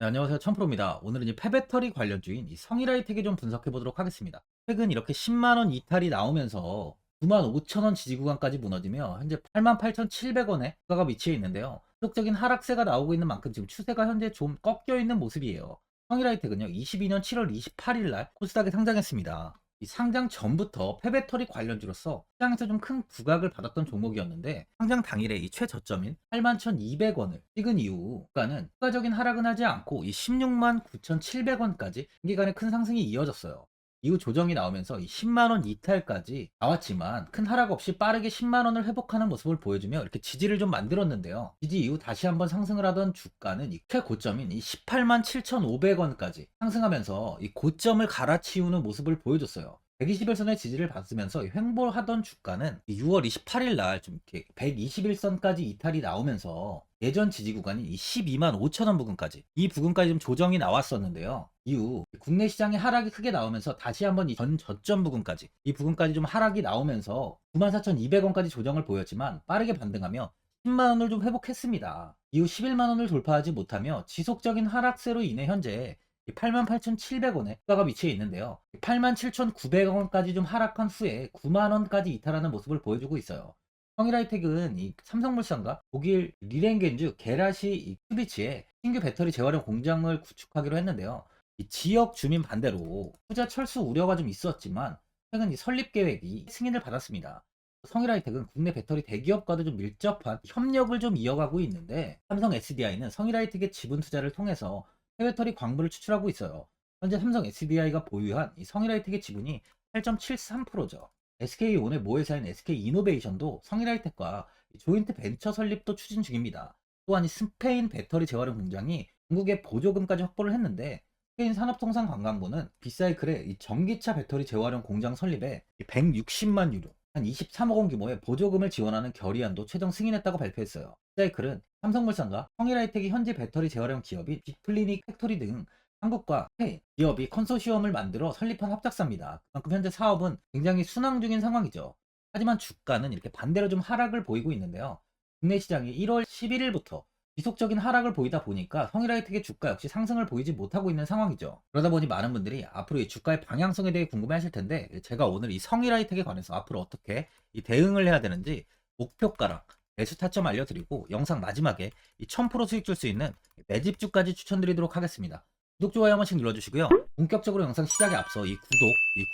네, 안녕하세요. 천프로입니다. 오늘은 이 폐배터리 관련주인 이 성일하이텍을 좀 분석해 보도록 하겠습니다. 최근 이렇게 10만 원 이탈이 나오면서 9만 5천 원 지지 구간까지 무너지며 현재 8만 8,700원에 주가가 위치해 있는데요. 지속적인 하락세가 나오고 있는 만큼 지금 추세가 현재 좀 꺾여 있는 모습이에요. 성일하이텍은요, 22년 7월 28일 날 코스닥에 상장했습니다. 이 상장 전부터 폐배터리 관련주로서 시장에서 좀 큰 부각을 받았던 종목이었는데, 상장 당일에 이 최저점인 81,200원을 찍은 이후 주가는 추가적인 하락은 하지 않고 이 16만 9,700원까지 단기간에 큰 상승이 이어졌어요. 이후 조정이 나오면서 이 10만 원 이탈까지 나왔지만 큰 하락 없이 빠르게 10만 원을 회복하는 모습을 보여주며 이렇게 지지를 좀 만들었는데요. 지지 이후 다시 한번 상승을 하던 주가는 이 최고점인 이 18만 7,500원까지 상승하면서 이 고점을 갈아치우는 모습을 보여줬어요. 121선의 지지를 받으면서 횡보하던 주가는 6월 28일 날 좀 이렇게 121선까지 이탈이 나오면서 예전 지지 구간인 이 12만 5천 원 부근까지, 이 부근까지 좀 조정이 나왔었는데요. 이후 국내 시장의 하락이 크게 나오면서 다시 한번 이 전 저점 부근까지, 이 부근까지 좀 하락이 나오면서 94,200원까지 조정을 보였지만 빠르게 반등하며 10만 원을 좀 회복했습니다. 이후 11만 원을 돌파하지 못하며 지속적인 하락세로 인해 현재 88,700원에 주가가 위치해 있는데요. 87,900원까지 좀 하락한 후에 9만 원까지 이탈하는 모습을 보여주고 있어요. 성일하이텍은 이 삼성물산과 독일 리렌겐주 게라시 큐비치에 신규 배터리 재활용 공장을 구축하기로 했는데요. 이 지역 주민 반대로 투자 철수 우려가 좀 있었지만 최근 이 설립 계획이 승인을 받았습니다. 성일하이텍은 국내 배터리 대기업과도 좀 밀접한 협력을 좀 이어가고 있는데, 삼성 SDI는 성일하이텍의 지분 투자를 통해서 폐배터리 광물을 추출하고 있어요. 현재 삼성 SDI가 보유한 이 성일하이텍의 지분이 8.73%죠. SK온의 모회사인 SK이노베이션도 성일하이텍과 조인트 벤처 설립도 추진 중입니다. 또한 이 스페인 배터리 재활용 공장이 중국에 보조금까지 확보를 했는데, 스페인 산업통상관광부는 비사이클의 이 전기차 배터리 재활용 공장 설립에 160만 유로, 한 23억 원 규모의 보조금을 지원하는 결의안도 최종 승인했다고 발표했어요. 사이클은 삼성물산과 성일하이텍이 현재 배터리 재활용 기업인 빅플리닉 팩토리 등 한국과 스페인 기업이 컨소시엄을 만들어 설립한 합작사입니다. 그만큼 현재 사업은 굉장히 순항 중인 상황이죠. 하지만 주가는 이렇게 반대로 좀 하락을 보이고 있는데요. 국내 시장이 1월 11일부터 지속적인 하락을 보이다 보니까 성일하이텍의 주가 역시 상승을 보이지 못하고 있는 상황이죠. 그러다 보니 많은 분들이 앞으로 이 주가의 방향성에 대해 궁금해 하실 텐데, 제가 오늘 이 성일하이텍에 관해서 앞으로 어떻게 이 대응을 해야 되는지 목표가랑 매수 타점 알려드리고, 영상 마지막에 이 1000% 수익 줄 수 있는 매집주까지 추천드리도록 하겠습니다. 구독, 좋아요 한 번씩 눌러주시고요. 본격적으로 영상 시작에 앞서 이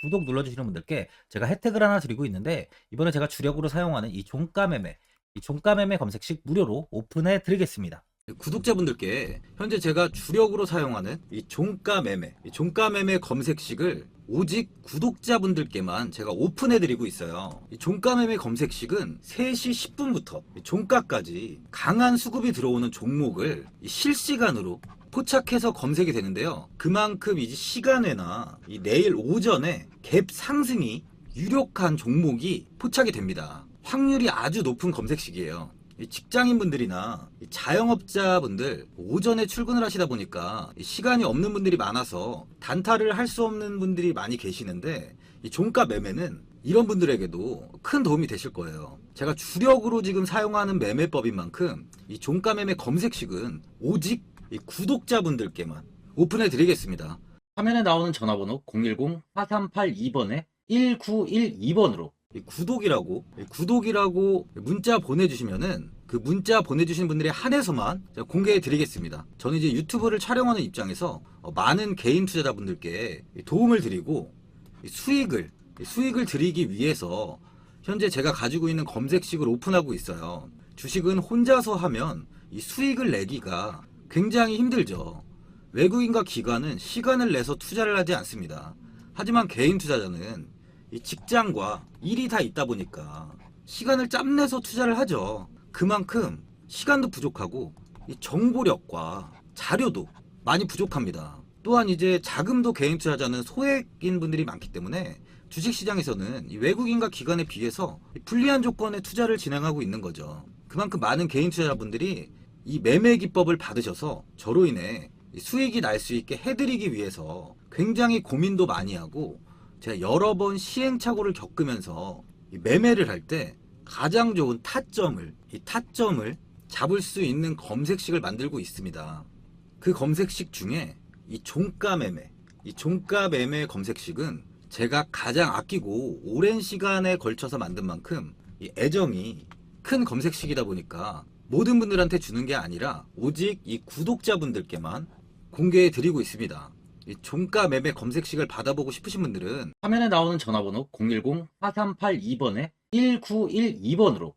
구독 눌러주시는 분들께 제가 혜택을 하나 드리고 있는데, 이번에 제가 주력으로 사용하는 이 종가 매매, 이 종가 매매 검색식 무료로 오픈해 드리겠습니다. 구독자분들께 현재 제가 주력으로 사용하는 이 종가 매매, 이 종가 매매 검색식을 오직 구독자분들께만 제가 오픈해드리고 있어요. 이 종가 매매 검색식은 3시 10분부터 종가까지 강한 수급이 들어오는 종목을 실시간으로 포착해서 검색이 되는데요. 그만큼 이제 시간에나 이 내일 오전에 갭 상승이 유력한 종목이 포착이 됩니다. 확률이 아주 높은 검색식이에요. 직장인분들이나 자영업자분들 오전에 출근을 하시다 보니까 시간이 없는 분들이 많아서 단타를 할 수 없는 분들이 많이 계시는데, 이 종가 매매는 이런 분들에게도 큰 도움이 되실 거예요. 제가 주력으로 지금 사용하는 매매법인 만큼 이 종가 매매 검색식은 오직 이 구독자분들께만 오픈해 드리겠습니다. 화면에 나오는 전화번호 010-4382번에 1912번으로 구독이라고 문자 보내주시면은 그 문자 보내주신 분들에 한해서만 제가 공개해 드리겠습니다. 저는 이제 유튜브를 촬영하는 입장에서 많은 개인 투자자분들께 도움을 드리고 수익을 드리기 위해서 현재 제가 가지고 있는 검색식을 오픈하고 있어요. 주식은 혼자서 하면 이 수익을 내기가 굉장히 힘들죠. 외국인과 기관은 시간을 내서 투자를 하지 않습니다. 하지만 개인 투자자는 이 직장과 일이 다 있다 보니까 시간을 짬내서 투자를 하죠. 그만큼 시간도 부족하고 이 정보력과 자료도 많이 부족합니다. 또한 이제 자금도 개인 투자자는 소액인 분들이 많기 때문에 주식시장에서는 이 외국인과 기관에 비해서 불리한 조건에 투자를 진행하고 있는 거죠. 그만큼 많은 개인 투자자분들이 이 매매 기법을 받으셔서 저로 인해 수익이 날 수 있게 해드리기 위해서 굉장히 고민도 많이 하고, 제가 여러 번 시행착오를 겪으면서 매매를 할 때 가장 좋은 타점을 잡을 수 있는 검색식을 만들고 있습니다. 그 검색식 중에 이 종가 매매, 이 종가 매매 검색식은 제가 가장 아끼고 오랜 시간에 걸쳐서 만든 만큼 이 애정이 큰 검색식이다 보니까 모든 분들한테 주는 게 아니라 오직 이 구독자분들께만 공개해 드리고 있습니다. 이 종가 매매 검색식을 받아보고 싶으신 분들은 화면에 나오는 전화번호 010-4382번에 1912번으로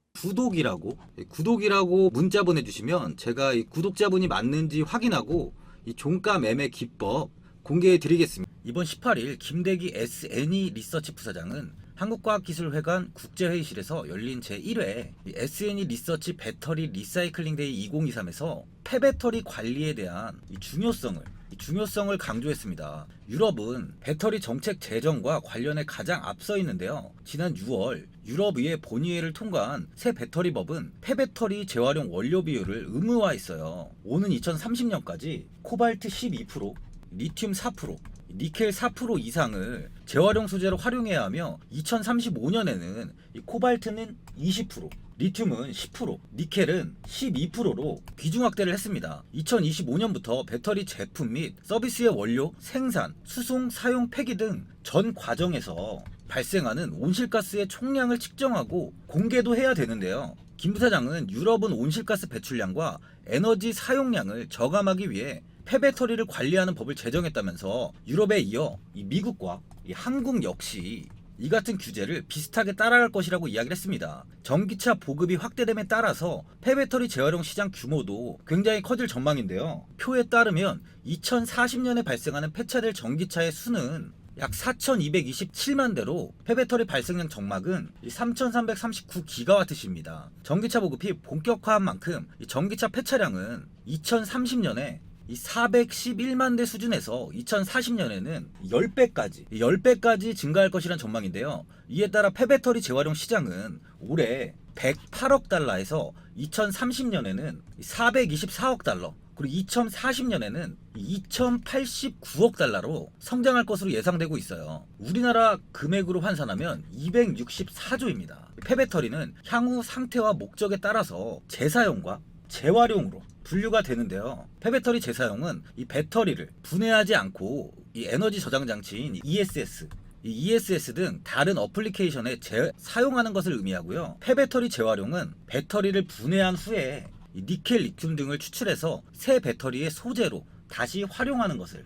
구독이라고 문자 보내주시면 제가 이 구독자분이 맞는지 확인하고 이 종가 매매 기법 공개해 드리겠습니다. 이번 18일 김대기 SNE 리서치 부사장은 한국과학기술회관 국제회의실에서 열린 제1회 SNE 리서치 배터리 리사이클링 데이 2023에서 폐배터리 관리에 대한 중요성을 강조했습니다. 유럽은 배터리 정책 제정과 관련해 가장 앞서 있는데요. 지난 6월 유럽의회 본의회를 통과한 새 배터리법은 폐배터리 재활용 원료 비율을 의무화했어요. 오는 2030년까지 코발트 12%, 리튬 4%, 니켈 4% 이상을 재활용 소재로 활용해야 하며 2035년에는 코발트는 20%, 리튬은 10%, 니켈은 12%로 비중 확대를 했습니다. 2025년부터 배터리 제품 및 서비스의 원료, 생산, 수송, 사용, 폐기 등 전 과정에서 발생하는 온실가스의 총량을 측정하고 공개도 해야 되는데요. 김 부사장은 유럽은 온실가스 배출량과 에너지 사용량을 저감하기 위해 폐배터리를 관리하는 법을 제정했다면서 유럽에 이어 미국과 한국 역시 이 같은 규제를 비슷하게 따라갈 것이라고 이야기를 했습니다. 전기차 보급이 확대됨에 따라서 폐배터리 재활용 시장 규모도 굉장히 커질 전망인데요. 표에 따르면 2040년에 발생하는 폐차될 전기차의 수는 약 4,227만 대로 폐배터리 발생량 정막은 3,339기가와트시입니다. 전기차 보급이 본격화한 만큼 전기차 폐차량은 2030년에 411만 대 수준에서 2040년에는 10배까지 증가할 것이란 전망인데요. 이에 따라 폐배터리 재활용 시장은 올해 108억 달러에서 2030년에는 424억 달러, 그리고 2040년에는 2089억 달러로 성장할 것으로 예상되고 있어요. 우리나라 금액으로 환산하면 264조입니다. 폐배터리는 향후 상태와 목적에 따라서 재사용과 재활용으로 분류가 되는데요. 폐배터리 재사용은 이 배터리를 분해하지 않고 이 에너지 저장 장치인 ESS, ESS 등 다른 어플리케이션에 사용하는 것을 의미하고요. 폐배터리 재활용은 배터리를 분해한 후에 니켈, 리튬 등을 추출해서 새 배터리의 소재로 다시 활용하는 것을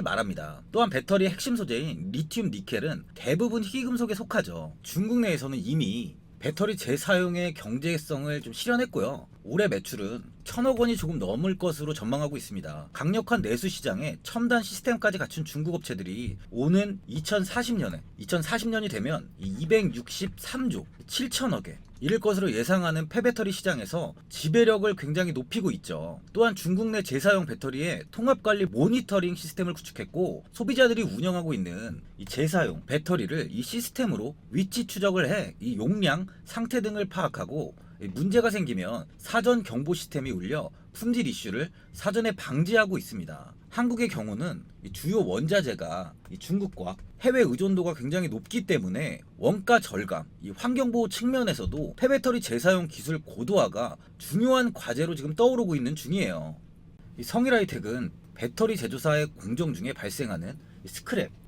말합니다. 또한 배터리의 핵심 소재인 리튬, 니켈은 대부분 희귀금속에 속하죠. 중국 내에서는 이미 배터리 재사용의 경제성을 좀 실현했고요. 올해 매출은 1,000억 원이 조금 넘을 것으로 전망하고 있습니다. 강력한 내수 시장에 첨단 시스템까지 갖춘 중국 업체들이 오는 2040년이 되면 263조 7천억에 이를 것으로 예상하는 폐배터리 시장에서 지배력을 굉장히 높이고 있죠. 또한 중국 내 재사용 배터리의 통합관리 모니터링 시스템을 구축했고, 소비자들이 운영하고 있는 이 재사용 배터리를 이 시스템으로 위치 추적을 해 이 용량, 상태 등을 파악하고 문제가 생기면 사전 경보 시스템이 울려 품질 이슈를 사전에 방지하고 있습니다. 한국의 경우는 주요 원자재가 중국과 해외 의존도가 굉장히 높기 때문에 원가 절감, 환경보호 측면에서도 폐배터리 재사용 기술 고도화가 중요한 과제로 지금 떠오르고 있는 중이에요. 성일하이텍은 배터리 제조사의 공정 중에 발생하는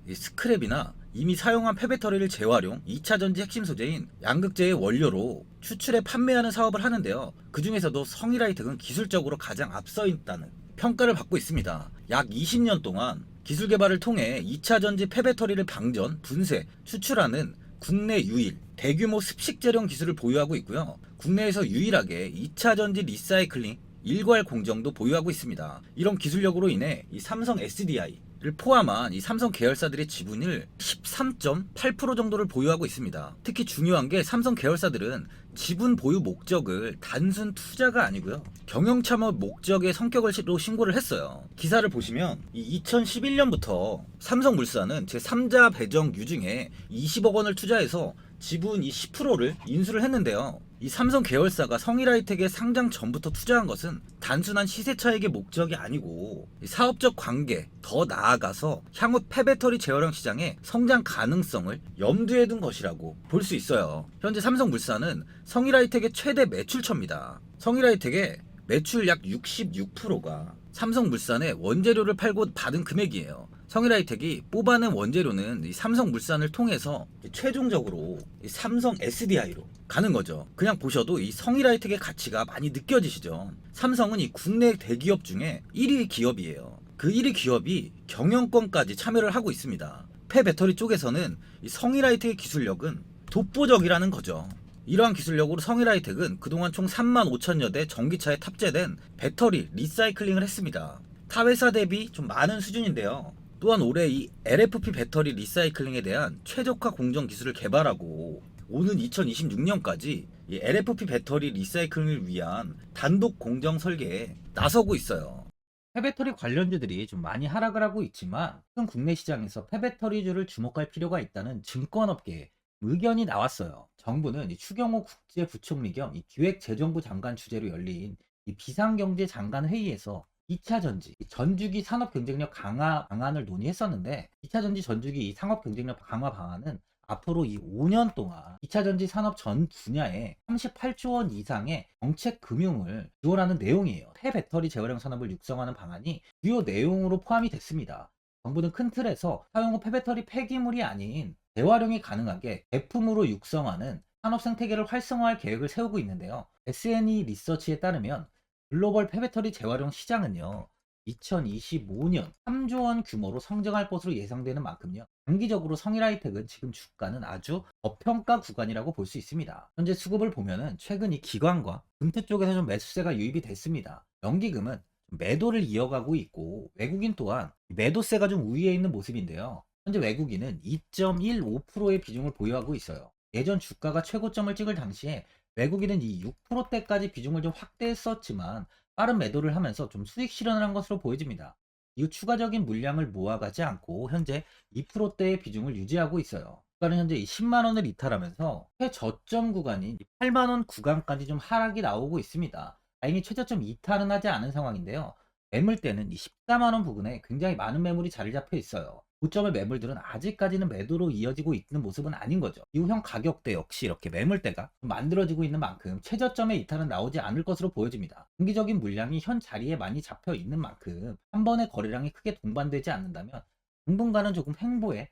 스크랩이나 이미 사용한 폐배터리를 재활용, 2차 전지 핵심 소재인 양극재의 원료로 추출해 판매하는 사업을 하는데요. 그 중에서도 성일하이텍은 기술적으로 가장 앞서 있다는 평가를 받고 있습니다. 약 20년 동안 기술 개발을 통해 2차 전지 폐배터리를 방전, 분쇄, 추출하는 국내 유일 대규모 습식 재련 기술을 보유하고 있고요. 국내에서 유일하게 2차 전지 리사이클링 일괄 공정도 보유하고 있습니다. 이런 기술력으로 인해 이 삼성 SDI를 포함한 이 삼성 계열사들의 지분을 13.8% 정도를 보유하고 있습니다. 특히 중요한 게 삼성 계열사들은 지분 보유 목적을 단순 투자가 아니고요, 경영 참여 목적의 성격으로 신고를 했어요. 기사를 보시면 2011년부터 삼성물산은 제3자 배정 유증에 20억 원을 투자해서 지분 10%를 인수를 했는데요. 이 삼성 계열사가 성일하이텍에 상장 전부터 투자한 것은 단순한 시세 차익의 목적이 아니고 사업적 관계, 더 나아가서 향후 폐배터리 재활용 시장의 성장 가능성을 염두에 둔 것이라고 볼 수 있어요. 현재 삼성물산은 성일하이텍의 최대 매출처입니다. 성일하이텍의 매출 약 66%가 삼성물산에 원재료를 팔고 받은 금액이에요. 성일하이텍이 뽑아낸 원재료는 이 삼성물산을 통해서 최종적으로 이 삼성 SDI로 가는 거죠. 그냥 보셔도 이 성일하이텍의 가치가 많이 느껴지시죠. 삼성은 이 국내 대기업 중에 1위 기업이에요. 그 1위 기업이 경영권까지 참여를 하고 있습니다. 폐배터리 쪽에서는 이 성일하이텍의 기술력은 독보적이라는 거죠. 이러한 기술력으로 성일하이텍은 그동안 총 35,000여 대 전기차에 탑재된 배터리 리사이클링을 했습니다. 타 회사 대비 좀 많은 수준인데요. 또한 올해 이 LFP 배터리 리사이클링에 대한 최적화 공정 기술을 개발하고 오는 2026년까지 이 LFP 배터리 리사이클링을 위한 단독 공정 설계에 나서고 있어요. 폐배터리 관련주들이 좀 많이 하락을 하고 있지만 큰 국내 시장에서 폐배터리주를 주목할 필요가 있다는 증권업계의 의견이 나왔어요. 정부는 이 추경호 국제부총리 겸 이 기획재정부 장관 주재로 열린 이 비상경제장관 회의에서 2차 전지, 이 전주기 산업 경쟁력 강화 방안을 논의했었는데 2차 전지 전주기 이 산업 경쟁력 강화 방안은 앞으로 이 5년 동안 2차 전지 산업 전 분야에 38조 원 이상의 정책 금융을 지원하는 내용이에요. 폐배터리 재활용 산업을 육성하는 방안이 주요 내용으로 포함이 됐습니다. 정부는 큰 틀에서 사용 후 폐배터리 폐기물이 아닌 재활용이 가능하게 제품으로 육성하는 산업 생태계를 활성화할 계획을 세우고 있는데요. SNE 리서치에 따르면 글로벌 폐배터리 재활용 시장은요, 2025년 3조 원 규모로 성장할 것으로 예상되는 만큼요. 장기적으로 성일하이텍은 지금 주가는 아주 저평가 구간이라고 볼 수 있습니다. 현재 수급을 보면은 최근 이 기관과 금투 쪽에서 좀 매수세가 유입이 됐습니다. 연기금은 매도를 이어가고 있고 외국인 또한 매도세가 좀 우위에 있는 모습인데요. 현재 외국인은 2.15%의 비중을 보유하고 있어요. 예전 주가가 최고점을 찍을 당시에 외국인은 이 6%대까지 비중을 좀 확대했었지만 빠른 매도를 하면서 좀 수익 실현을 한 것으로 보여집니다. 이후 추가적인 물량을 모아가지 않고 현재 2%대의 비중을 유지하고 있어요. 주가는 현재 10만 원을 이탈하면서 최저점 구간인 8만 원 구간까지 좀 하락이 나오고 있습니다. 다행히 최저점 이탈은 하지 않은 상황인데요. 매물대는 이 14만 원 부근에 굉장히 많은 매물이 자리 잡혀 있어요. 고점의 매물들은 아직까지는 매도로 이어지고 있는 모습은 아닌 거죠. 이후형 가격대 역시 이렇게 매물대가 만들어지고 있는 만큼 최저점의 이탈은 나오지 않을 것으로 보여집니다. 단기적인 물량이 현 자리에 많이 잡혀 있는 만큼 한 번의 거래량이 크게 동반되지 않는다면 당분간은 조금 횡보의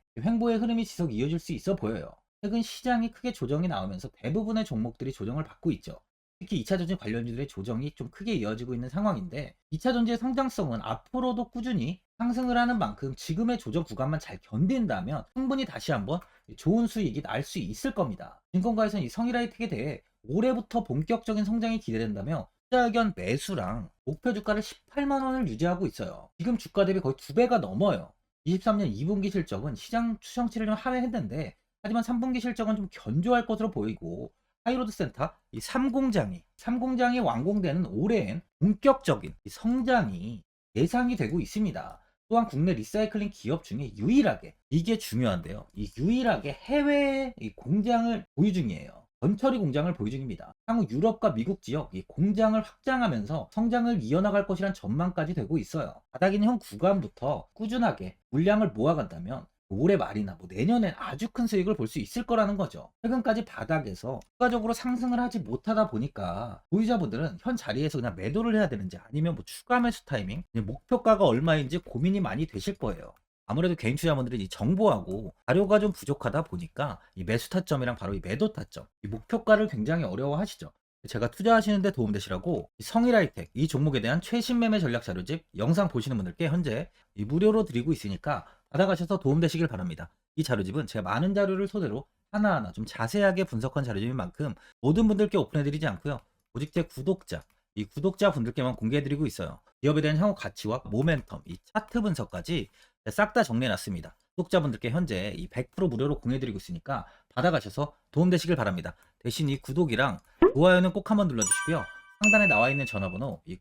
흐름이 지속 이어질 수 있어 보여요. 최근 시장이 크게 조정이 나오면서 대부분의 종목들이 조정을 받고 있죠. 특히 2차 전지 관련주들의 조정이 좀 크게 이어지고 있는 상황인데 2차 전지의 성장성은 앞으로도 꾸준히 상승을 하는 만큼 지금의 조정 구간만 잘 견딘다면 충분히 다시 한번 좋은 수익이 날 수 있을 겁니다. 증권가에서는 이 성일하이텍에 대해 올해부터 본격적인 성장이 기대된다며 투자 의견 매수랑 목표 주가를 18만 원을 유지하고 있어요. 지금 주가 대비 거의 2배가 넘어요. 23년 2분기 실적은 시장 추정치를 좀 하회했는데 하지만 3분기 실적은 좀 견조할 것으로 보이고 하이로드 센터 이 3공장이 완공되는 올해엔 본격적인 성장이 예상이 되고 있습니다. 또한 국내 리사이클링 기업 중에 유일하게 이게 중요한데요. 이 유일하게 해외에 이 공장을 보유 중이에요. 전처리 공장을 보유 중입니다. 향후 유럽과 미국 지역 이 공장을 확장하면서 성장을 이어나갈 것이란 전망까지 되고 있어요. 바닥인 현 구간부터 꾸준하게 물량을 모아간다면 올해 말이나 내년엔 아주 큰 수익을 볼 수 있을 거라는 거죠. 최근까지 바닥에서 추가적으로 상승을 하지 못하다 보니까 보유자분들은 현 자리에서 그냥 매도를 해야 되는지 아니면 추가 매수 타이밍, 목표가가 얼마인지 고민이 많이 되실 거예요. 아무래도 개인 투자자분들이 이 정보하고 자료가 좀 부족하다 보니까 이 매수 타점이랑 바로 이 매도 타점, 이 목표가를 굉장히 어려워하시죠. 제가 투자하시는데 도움되시라고 이 성일하이텍 이 종목에 대한 최신 매매 전략 자료집 영상 보시는 분들께 현재 이 무료로 드리고 있으니까 받아가셔서 도움되시길 바랍니다. 이 자료집은 제가 많은 자료를 토대로 하나하나 좀 자세하게 분석한 자료집인 만큼 모든 분들께 오픈해드리지 않고요. 오직 제 이 구독자분들께만 공개해드리고 있어요. 기업에 대한 향후 가치와 모멘텀, 이 차트 분석까지 싹 다 정리해놨습니다. 구독자분들께 현재 이 100% 무료로 공유해드리고 있으니까 받아가셔서 도움되시길 바랍니다. 대신 이 구독이랑 좋아요는 꼭 한번 눌러주시고요. 상단에 나와 있는 전화번호 이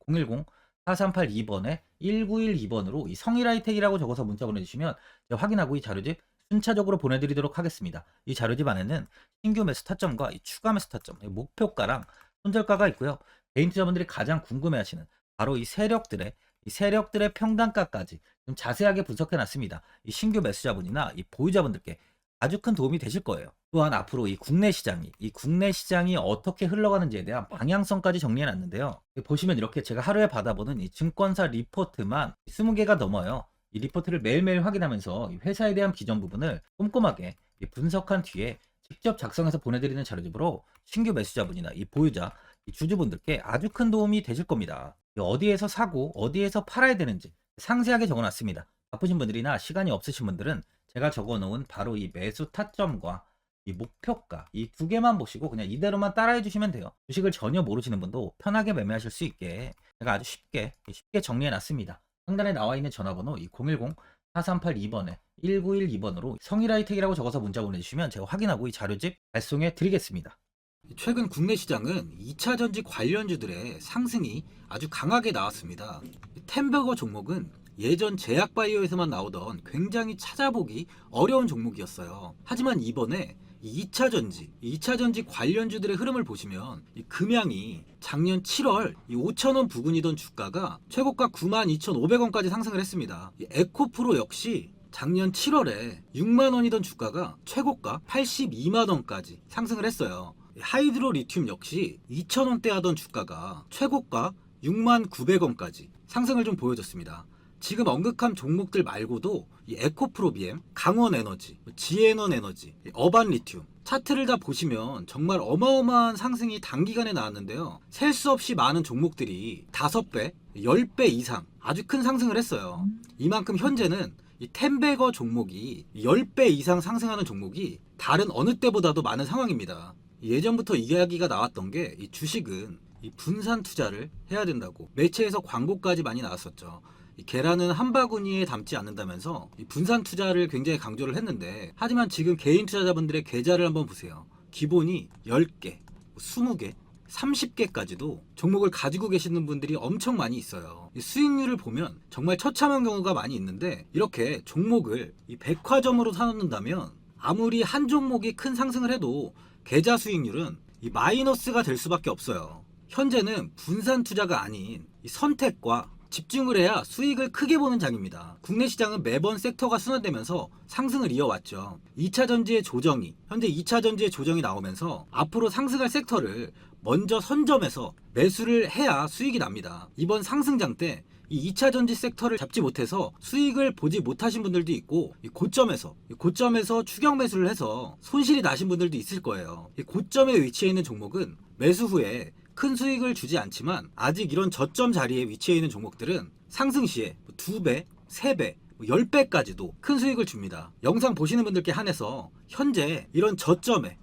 010-4382번에 1912번으로 이 성일하이텍이라고 적어서 문자 보내주시면 제가 확인하고 이 자료집 순차적으로 보내드리도록 하겠습니다. 이 자료집 안에는 신규 매수 타점과 이 추가 매수 타점, 목표가랑 손절가가 있고요. 개인 투자분들이 가장 궁금해하시는 바로 이 세력들의 평단가까지 좀 자세하게 분석해 놨습니다. 이 신규 매수자분이나 이 보유자분들께 아주 큰 도움이 되실 거예요. 또한 앞으로 이 국내 시장이 어떻게 흘러가는지에 대한 방향성까지 정리해 놨는데요. 보시면 이렇게 제가 하루에 받아보는 이 증권사 리포트만 20개가 넘어요. 이 리포트를 매일매일 확인하면서 이 회사에 대한 비전 부분을 꼼꼼하게 이 분석한 뒤에 직접 작성해서 보내드리는 자료집으로 신규 매수자분이나 이 보유자, 이 주주분들께 아주 큰 도움이 되실 겁니다. 어디에서 사고 어디에서 팔아야 되는지 상세하게 적어놨습니다. 바쁘신 분들이나 시간이 없으신 분들은 제가 적어놓은 바로 이 매수 타점과 이 목표가 이 두 개만 보시고 그냥 이대로만 따라해 주시면 돼요. 주식을 전혀 모르시는 분도 편하게 매매하실 수 있게 제가 아주 쉽게 정리해 놨습니다. 상단에 나와 있는 전화번호 이 010-4382번에 1912번으로 성일하이텍이라고 적어서 문자 보내주시면 제가 확인하고 이 자료집 발송해 드리겠습니다. 최근 국내 시장은 2차 전지 관련주들의 상승이 아주 강하게 나왔습니다. 템버거 종목은 예전 제약바이오에서만 나오던 굉장히 찾아보기 어려운 종목이었어요. 하지만 이번에 2차 전지 관련주들의 흐름을 보시면 이 금양이 작년 7월 5,000원 부근이던 주가가 최고가 92,500원까지 상승을 했습니다. 이 에코프로 역시 작년 7월에 6만원이던 주가가 최고가 82만원까지 상승을 했어요. 하이드로 리튬 역시 2,000원대 하던 주가가 최고가 69,900원까지 상승을 좀 보여줬습니다. 지금 언급한 종목들 말고도 이 에코프로비엠, 강원에너지, 지에너에너지, 어반리튬 차트를 다 보시면 정말 어마어마한 상승이 단기간에 나왔는데요. 셀 수 없이 많은 종목들이 5배, 10배 이상 아주 큰 상승을 했어요. 이만큼 현재는 이 템베거 종목이 10배 이상 상승하는 종목이 다른 어느 때보다도 많은 상황입니다. 예전부터 이야기가 나왔던 게 이 주식은 이 분산 투자를 해야 된다고 매체에서 광고까지 많이 나왔었죠. 이 계란은 한 바구니에 담지 않는다면서 이 분산 투자를 굉장히 강조를 했는데, 하지만 지금 개인 투자자분들의 계좌를 한번 보세요. 기본이 10개, 20개, 30개까지도 종목을 가지고 계시는 분들이 엄청 많이 있어요. 이 수익률을 보면 정말 처참한 경우가 많이 있는데, 이렇게 종목을 이 백화점으로 사놓는다면 아무리 한 종목이 큰 상승을 해도 계좌 수익률은 이 마이너스가 될 수밖에 없어요. 현재는 분산 투자가 아닌 이 선택과 집중을 해야 수익을 크게 보는 장입니다. 국내 시장은 매번 섹터가 순환되면서 상승을 이어왔죠. 2차 전지의 조정이, 현재 2차 전지의 조정이 나오면서 앞으로 상승할 섹터를 먼저 선점해서 매수를 해야 수익이 납니다. 이번 상승장 때 이 2차 전지 섹터를 잡지 못해서 수익을 보지 못하신 분들도 있고, 이 고점에서 추격 매수를 해서 손실이 나신 분들도 있을 거예요. 이 고점에 위치해 있는 종목은 매수 후에 큰 수익을 주지 않지만, 아직 이런 저점 자리에 위치해 있는 종목들은 상승 시에 2배, 3배, 10배까지도 큰 수익을 줍니다. 영상 보시는 분들께 한해서 현재 이런 저점에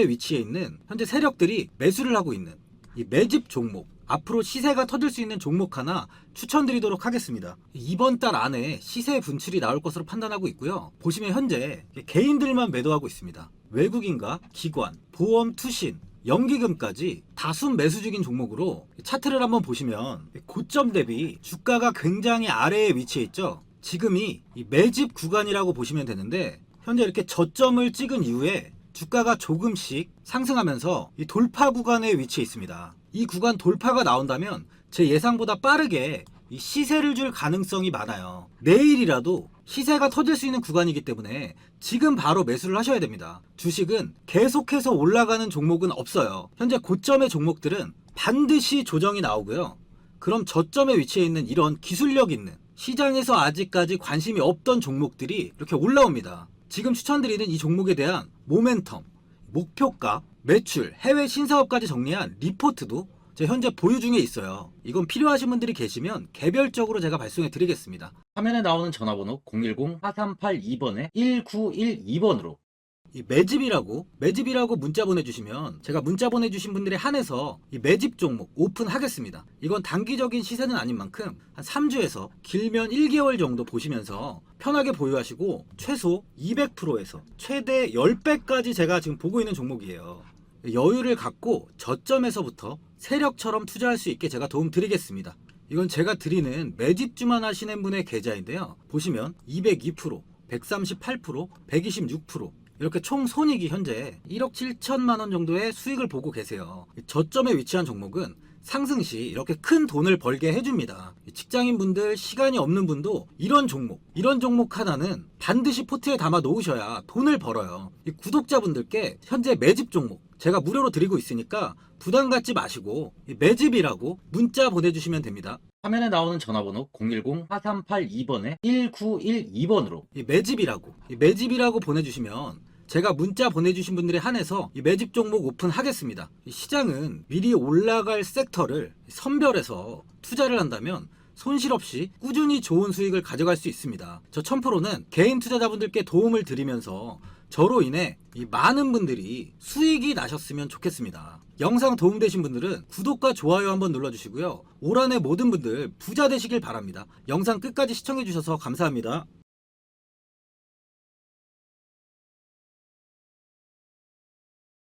위치해 있는 현재 세력들이 매수를 하고 있는 이 매집 종목, 앞으로 시세가 터질 수 있는 종목 하나 추천드리도록 하겠습니다. 이번 달 안에 시세 분출이 나올 것으로 판단하고 있고요. 보시면 현재 개인들만 매도하고 있습니다. 외국인과 기관, 보험, 투신, 연기금까지 다수 매수 중인 종목으로 차트를 한번 보시면 고점 대비 주가가 굉장히 아래에 위치해 있죠. 지금이 이 매집 구간이라고 보시면 되는데, 현재 이렇게 저점을 찍은 이후에 주가가 조금씩 상승하면서 이 돌파 구간에 위치해 있습니다. 이 구간 돌파가 나온다면 제 예상보다 빠르게 이 시세를 줄 가능성이 많아요. 내일이라도 시세가 터질 수 있는 구간이기 때문에 지금 바로 매수를 하셔야 됩니다. 주식은 계속해서 올라가는 종목은 없어요. 현재 고점의 종목들은 반드시 조정이 나오고요. 그럼 저점에 위치해 있는 이런 기술력 있는, 시장에서 아직까지 관심이 없던 종목들이 이렇게 올라옵니다. 지금 추천드리는 이 종목에 대한 모멘텀, 목표가, 매출, 해외 신사업까지 정리한 리포트도 제 현재 보유 중에 있어요. 이건 필요하신 분들이 계시면 개별적으로 제가 발송해 드리겠습니다. 화면에 나오는 전화번호 010-4382번에 1912번으로 이 매집이라고 문자 보내주시면 제가 문자 보내주신 분들에 한해서 이 매집 종목 오픈하겠습니다. 이건 단기적인 시세는 아닌 만큼 한 3주에서 길면 1개월 정도 보시면서 편하게 보유하시고 최소 200%에서 최대 10배까지 제가 지금 보고 있는 종목이에요. 여유를 갖고 저점에서부터 세력처럼 투자할 수 있게 제가 도움 드리겠습니다. 이건 제가 드리는 매집주만 하시는 분의 계좌인데요. 보시면 202%, 138%, 126%, 이렇게 총 손익이 현재 1억 7천만 원 정도의 수익을 보고 계세요. 저점에 위치한 종목은 상승 시 이렇게 큰 돈을 벌게 해줍니다. 직장인분들, 시간이 없는 분도 이런 종목 하나는 반드시 포트에 담아 놓으셔야 돈을 벌어요. 이 구독자분들께 현재 매집 종목 제가 무료로 드리고 있으니까 부담 갖지 마시고 이 매집이라고 문자 보내주시면 됩니다. 화면에 나오는 전화번호 010-4382번에 1912번으로 이 매집이라고 보내주시면 제가 문자 보내주신 분들에 한해서 이 매집 종목 오픈하겠습니다. 이 시장은 미리 올라갈 섹터를 선별해서 투자를 한다면 손실 없이 꾸준히 좋은 수익을 가져갈 수 있습니다. 저 1000%는 개인 투자자분들께 도움을 드리면서 저로 인해 이 많은 분들이 수익이 나셨으면 좋겠습니다. 영상 도움되신 분들은 구독과 좋아요 한번 눌러주시고요. 올 한해 모든 분들 부자 되시길 바랍니다. 영상 끝까지 시청해주셔서 감사합니다.